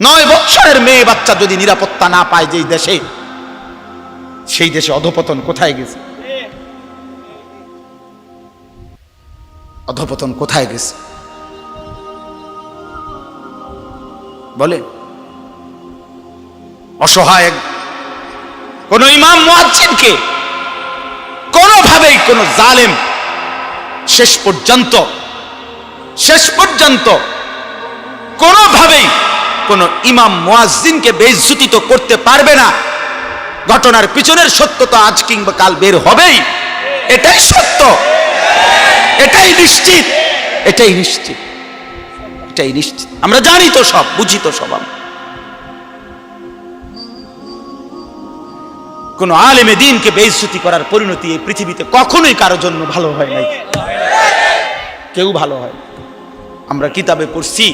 9 বছরের মেয়ে বাচ্চা যদি নিরাপত্তা না পায় যেই দেশে, সেই দেশে অধপতন কোথায় গেছে? অধপতন কোথায় গেছে বলে? অসহায় কোন ইমাম মুয়াজ্জিনকে কোনোভাবেই কোন জালেম শেষ পর্যন্ত কোনোভাবেই কোন ইমাম মুয়াজ্জিনকে বেইজ্জতি তো করতে পারবে না। ঘটনার পিছনের সত্যতা আজ কিংবা কাল বের হবেই। এটাই সত্য, এটাই নিশ্চিত, এটাই নিশ্চিত, এটাই নিশ্চিত। আমরা জানি তো সব, বুঝি তো সব। কোন আলেমে দ্বীনকে বেইজ্জতি করার পরিণতি এই পৃথিবীতে কখনোই কারোর জন্য ভালো হয় নাই, কেউ ভালো হয়। আমরা কিতাবে পড়ছি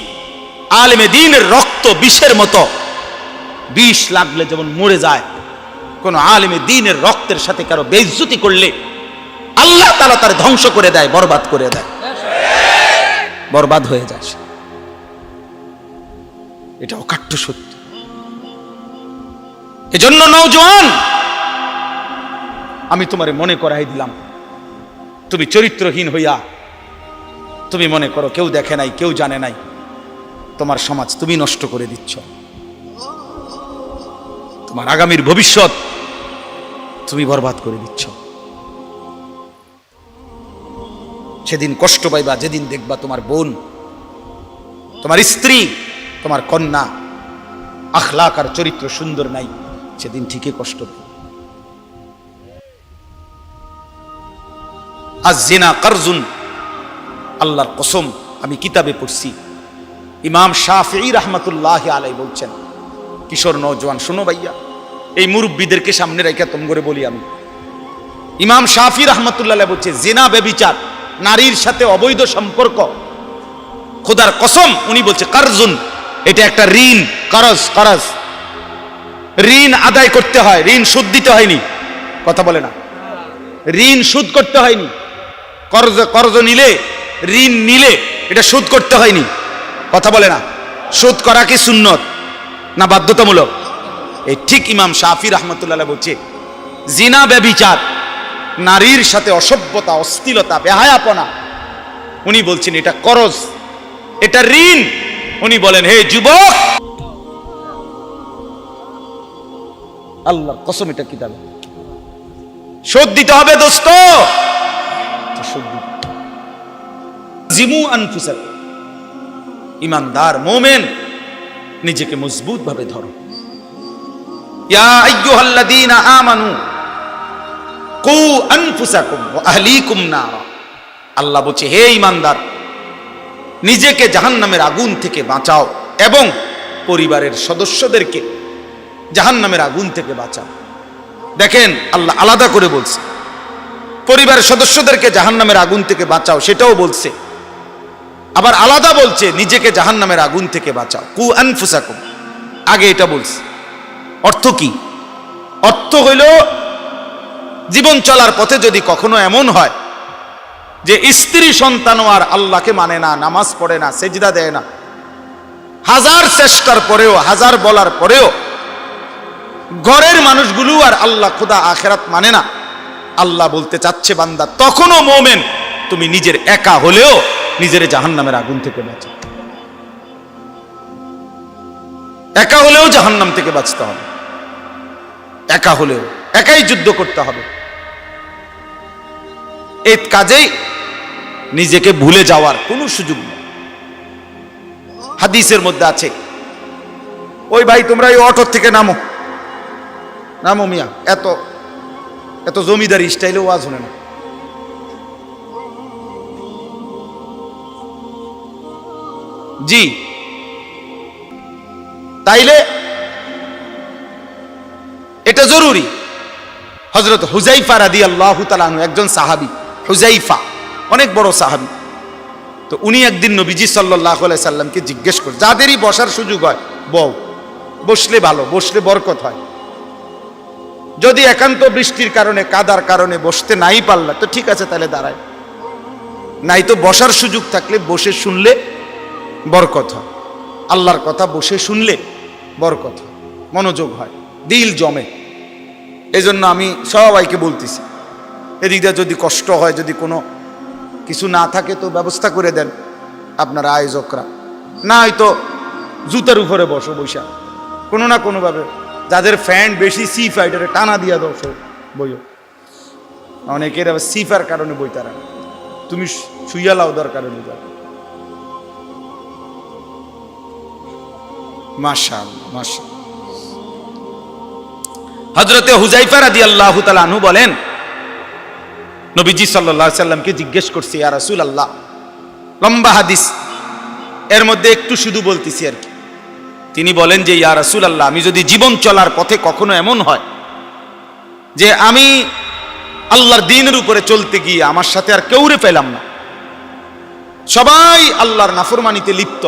আলেমে দ্বীনের রক্ত বিষের মতো, বিষ লাগলে যেমন মরে যায়, কোন আলেমে দ্বীনের রক্তের সাথে কারো বেইজ্জতি করলে আল্লাহ তাআলা তার ধ্বংস করে দেয়, বরবাদ করে দেয়, বরবাদ হয়ে যায়। এটা অকাট্য সত্য। এজন্য নওজোয়ান, আমি তোমারে মনে করাই দিলাম, তুমি চরিত্রহীন হইয়া তুমি মনে করো কেউ দেখে নাই, কেউ জানে নাই, তোমার সমাজ তুমি নষ্ট করে দিচ্ছ, তোমার আগামীর ভবিষ্যৎ তুমি বরবাদ করে দিচ্ছ। সেদিন কষ্ট পাইবা যেদিন দেখবা তোমার বোন, তোমার স্ত্রী, তোমার কন্যা আখলাক আর চরিত্র সুন্দর নাই, সেদিন ঠিকই কষ্ট পাবে। আয-যিনা কারজুন, আল্লাহর কসম, আমি কিতাবে পড়ছি, ইমাম শাফিঈ রাহমাতুল্লাহি আলাইহি বলছেন, কিশোর নওজোয়ান শোনো ভাইয়া, এই মুরব্বীদেরকে সামনে রেখে তোম করে বলি আমি, ইমাম শাফিঈ রাহমাতুল্লাহি আলাইহি বলছে, জিনা ব্যভিচার, নারীর সাথে অবৈধ সম্পর্ক, খোদার কসম উনি বলছে, কারজুন, এটা একটা ঋণ, করজ, ঋণ আদায় করতে হয়, ঋণ সুদ দিতে হয়নি, কথা বলে না, ঋণ সুদ করতে হয়নি, কর্জ নিলে, ঋণ নিলে এটা সুদ করতে হয়নি, কথা বলে না। সুদ করা কি সুন্নত না বাধ্যতামূলক? এই ঠিক ইমাম শাফিঈ রাহমাতুল্লাহ বলছে, জিনা ব্যভিচার, নারীর সাথে অসভ্যতা, অশ্লীলতা, বেহায়াপনা, উনি বলছেন এটা করজ, এটা ঋণ। উনি বলেন, হে যুবক, আল্লাহর কসম এটা কিতাব, শোধ দিতে হবে দোস্ত, জিমু আনফুসাকুম, ঈমানদার মুমিন নিজেকে মজবুত ভাবে ধরো। ইয়া আইয়ুহাল্লাযীনা আমানু কু আনফুসাকুম ওয়া আহলিকুম নারা, আল্লাহ বলছে, হে ঈমানদার, নিজেকে জাহান্নামের আগুন থেকে বাঁচাও এবং পরিবারের সদস্যদেরকে জাহান্নামের আগুন থেকে বাঁচাও। দেখেন, আল্লাহ আলাদা করে বলছে, পরিবারের সদস্যদেরকে জাহান্নামের আগুন থেকে বাঁচাও, সেটাও বলছে, আবার আলাদা বলছে নিজেকে জাহান্নামের আগুন থেকে বাঁচাও, কু আনফুসাকুম, আগে এটা বলছে। অর্থ কি? অর্থ হইল, জীবন চলার পথে যদি কখনো এমন হয় যে স্ত্রী সন্তানও আর আল্লাহকে মানে না, নামাজ পড়ে না, সেজদা দেয় না, হাজার চেষ্টার পরেও, হাজার বলার পরেও ঘরের মানুষগুলো আর আল্লাহ খোদা আখেরাত মানে না, আল্লাহ বলতে চাচ্ছে বান্দা, তখনও মুমিন তুমি নিজের একা হলেও নিজের জাহান্নামের আগুন থেকে বাঁচাও, একা হলেও জাহান্নাম থেকে বাঁচতে হবে, একা হলেও, একাই যুদ্ধ করতে হবে। এই কাজেই নিজেকে ভুলে যাওয়ার কোনো সুযোগ নেই। হাদিসের মধ্যে আছে, ওই ভাই তোমরা এই অটো থেকে নামো, নামো মিয়া, এত এত জমিদারি স্টাইলে ওয়াজ শুনে না, জি, তাইলে এটা জরুরি। হযরত হুযায়ফা রাদিয়াল্লাহু তাআলা আনহু একজন সাহাবী, হুযায়ফা অনেক বড় সাহাবী, তো উনি একদিন নবীজি সাল্লাল্লাহু আলাইহি সাল্লামকে জিজ্ঞেস করে, যাদেরই বসার সুযোগ হয় বউ, বসলে ভালো, বসলে বরকত হয়, যদি একান্ত বৃষ্টির কারণে, কাদার কারণে বসতে নাই পারলা তো ঠিক আছে, তাহলে দাঁড়ায়, নাই তো বসার সুযোগ থাকলে বসে শুনলে বরকত হয়, আল্লাহর কথা বসে শুনলে বরকত হয়, মনোযোগ হয়, দিল জমে। এই জন্য আমি সবাইকে বলতেছি, এদিকটা যদি কষ্ট হয়, যদি কোনো কিছু না থাকে তো ব্যবস্থা করে দেন আপনারা আয়োজকরা, না হয়তো জুতার উপরে বসো বৈশা কোনো না কোনোভাবে, যাদের ফ্যান বেশি সি ফাইটারে টানা দিয়া দর্শক বইও, অনেকের আবার সিফার কারণে বই তারা, তুমি শুইয়া লাও দরকার হলে যাও। মাশাআল্লাহ মাশাআল্লাহ। হযরতে হুযায়ফা রাদিয়াল্লাহু তাআলা আনহু বলেন, নবীজি সাল্লাল্লাহু আলাইহি সাল্লামকে জিজ্ঞেস করছে, ইয়া রাসূলুল্লাহ, লম্বা হাদিস, এর মধ্যে একটু শুধু বলতেছি আর কি। তিনি বলেন যে, ইয়া রাসূলুল্লাহ, আমি যদি জীবন চলার পথে কখনো এমন হয় যে আমি আল্লাহর দ্বীনের উপরে চলতে গিয়ে আমার সাথে আর কেউরে পেলাম না, সবাই আল্লাহর নাফরমানিতে লিপ্ত,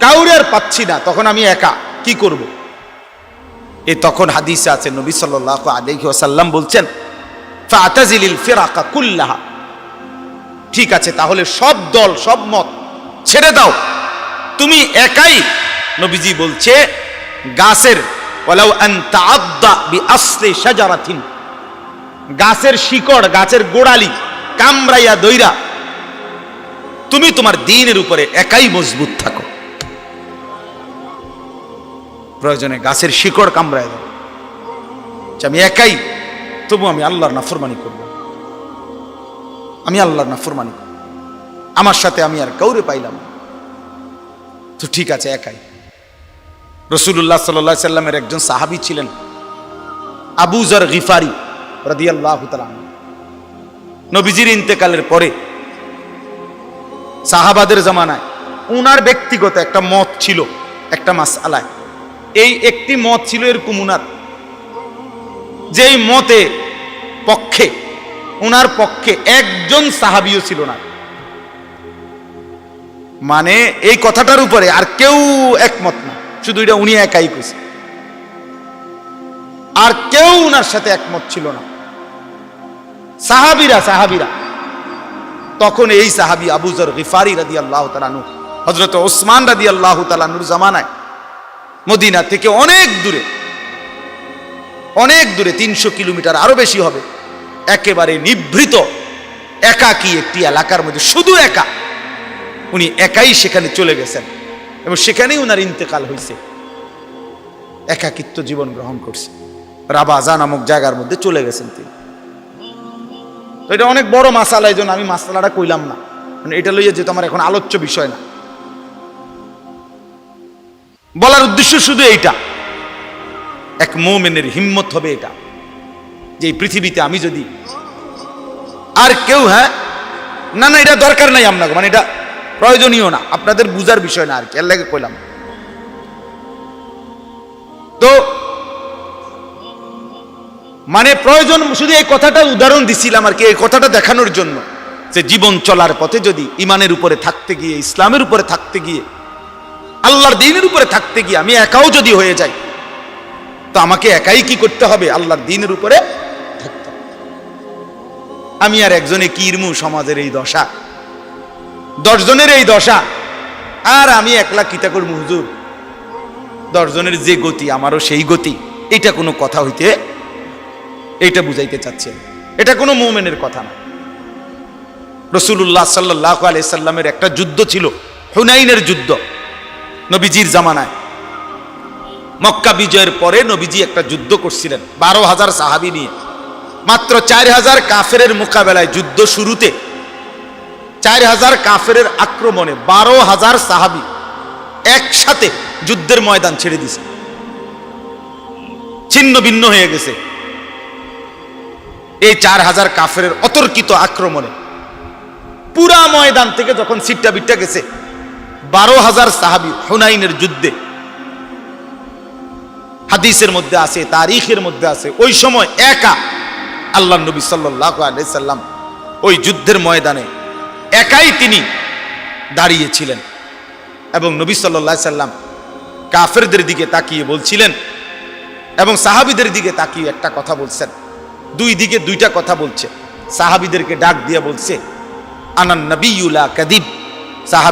কাউরে আর পাচ্ছি না, তখন আমি একা কি করব? তখন হাদিসে আছে নবী সাল্লাল্লাহু আলাইহি ওয়াসাল্লাম বলছেন, ফাতাজিলিল ফিরাকা কুল্লাহা, ঠিক আছে তাহলে সব দল সব মত ছেড়ে দাও, তুমি একাই, নবীজি বলছে গাছের, ওয়ালাউ আন তাআদ্দা বিআসলি শাজারাতিন, গাছের শিকড়, গাছের গোড়ালি কামড়াইয়া দইরা তুমি তোমার দ্বীনের উপরে একাই মজবুত থাকো। প্রয়োজনে গাছের শিকড় কামড়ায় দাও, আমি একাই, তবু আমি আল্লাহর নাফরমানি করব, আমি আল্লাহর নাফরমানি করব, আমার সাথে আমি আর কাউরে পাইলাম না, তো ঠিক আছে একাই। রাসূলুল্লাহ সাল্লাল্লাহু আলাইহি সাল্লামের একজন সাহাবী ছিলেন আবু যর গিফারি রাদিয়াল্লাহু তাআলা আনহু। নবীজির ইন্তেকালের পরে সাহাবাদের জামানায় উনার ব্যক্তিগত একটা মত ছিল একটা মাসআলায়, এই একটি মত ছিল এরকম উনার, যেই মতে পক্ষে উনার পক্ষে একজন সাহাবীও ছিল না, মানে এই কথাটার উপরে আর কেউ একমত না, শুধু এটা উনি একাই কইছে, আর কেউ উনার সাথে একমত ছিল না। সাহাবীরা তখন এই সাহাবী আবু যর গিফারি রাদিয়াল্লাহু তাআলা আনহু, হযরত ওসমান রাদিয়াল্লাহু তাআলা আনহুর জামানায় মদিনা থেকে অনেক দূরে 300 কিলোমিটার আরো বেশি হবে, একেবারে নিভৃত একাকী একটি এলাকার মধ্যে, শুধু একা, উনি একাই সেখানে চলে গেছেন এবং সেখানেই উনার ইন্তেকাল হয়েছে, একাকিত্ব জীবন গ্রহণ করছে, রাবাজা নামক জায়গার মধ্যে চলে গেছেন তিনি। তো এটা অনেক বড় মাসালা, এই জন্য আমি মাসালাটা কইলাম না, মানে এটা লইয়া যেহেতু আমার এখন আলোচ্য বিষয় না, বলার উদ্দেশ্য শুধু এইটা, এক মুমিনের হিম্মত হবে এটা, যে এই পৃথিবীতে আমি যদি আর কেউ, না এটা দরকার নাই আপনাকে, মানে এটা প্রয়োজনীয় না, আপনাদের বুঝার বিষয় না আর কি, এর লাগে কইলাম। তো মানে প্রয়োজন, শুধু এই কথাটা উদাহরণ দিছিলাম আর কি, এই কথাটা দেখানোর জন্য যে জীবন চলার পথে যদি ইমানের উপরে থাকতে গিয়ে, ইসলামের উপরে থাকতে গিয়ে, আল্লাহর দ্বীনের উপরে থাকতে গিয়ে আমি একাও যদি হয়ে যাই, তো আমাকে একাই কি করতে হবে? আল্লাহর দ্বীনের উপরে থাকতে হবে। আমি আর একজনে কি ইরমু, সমাজের এই দশা, 10 জনের এই দশা, আর আমি একলা কিতা করবো হুজুর, 10 জনের যে গতি আমারও সেই গতি, এটা কোনো কথা হইতে, এইটা বুঝাইতে চাচ্ছে, এটা কোনো মুমিনের কথা না। রাসূলুল্লাহ সাল্লাল্লাহু আলাইহি সাল্লামের একটা যুদ্ধ ছিল, হুনাইনের যুদ্ধ, নবীজির জামানায়। মক্কা বিজয়ের পরে নবীজি একটা যুদ্ধ করছিলেন 12,000 সাহাবী নিয়ে, মাত্র 4,000 কাফেরের মোকাবেলায়, যুদ্ধ শুরুতে 4,000 কাফেরের আক্রমণে 12,000 সাহাবী একসাথে যুদ্ধের ময়দান ছেড়ে দিছে, ছিন্ন ভিন্ন হয়ে গেছে। এই 4,000 কাফেরের অতর্কিত আক্রমণে পুরা ময়দান থেকে যখন সিটটা বিটটা গেছে, 12,000 সাহাবী হুনাইনের যুদ্ধে, হাদিসের মধ্যে আছে, তারিখের মধ্যে আছে, ওই সময় একা আল্লাহর নবী সাল্লাল্লাহু আলাইহি সাল্লাম ওই যুদ্ধের ময়দানে একাই তিনি দাঁড়িয়েছিলেন, এবং নবী সাল্লাল্লাহু আলাইহি সাল্লাম কাফেরদের দিকে তাকিয়ে বলছিলেন এবং সাহাবীদের দিকে তাকিয়ে একটা কথা বলছেন, দুই দিকে দুইটা কথা বলছে, সাহাবীদেরকে ডাক দিয়ে বলছে, আনান নবিয়্যু লা কাযিব, সাহাবী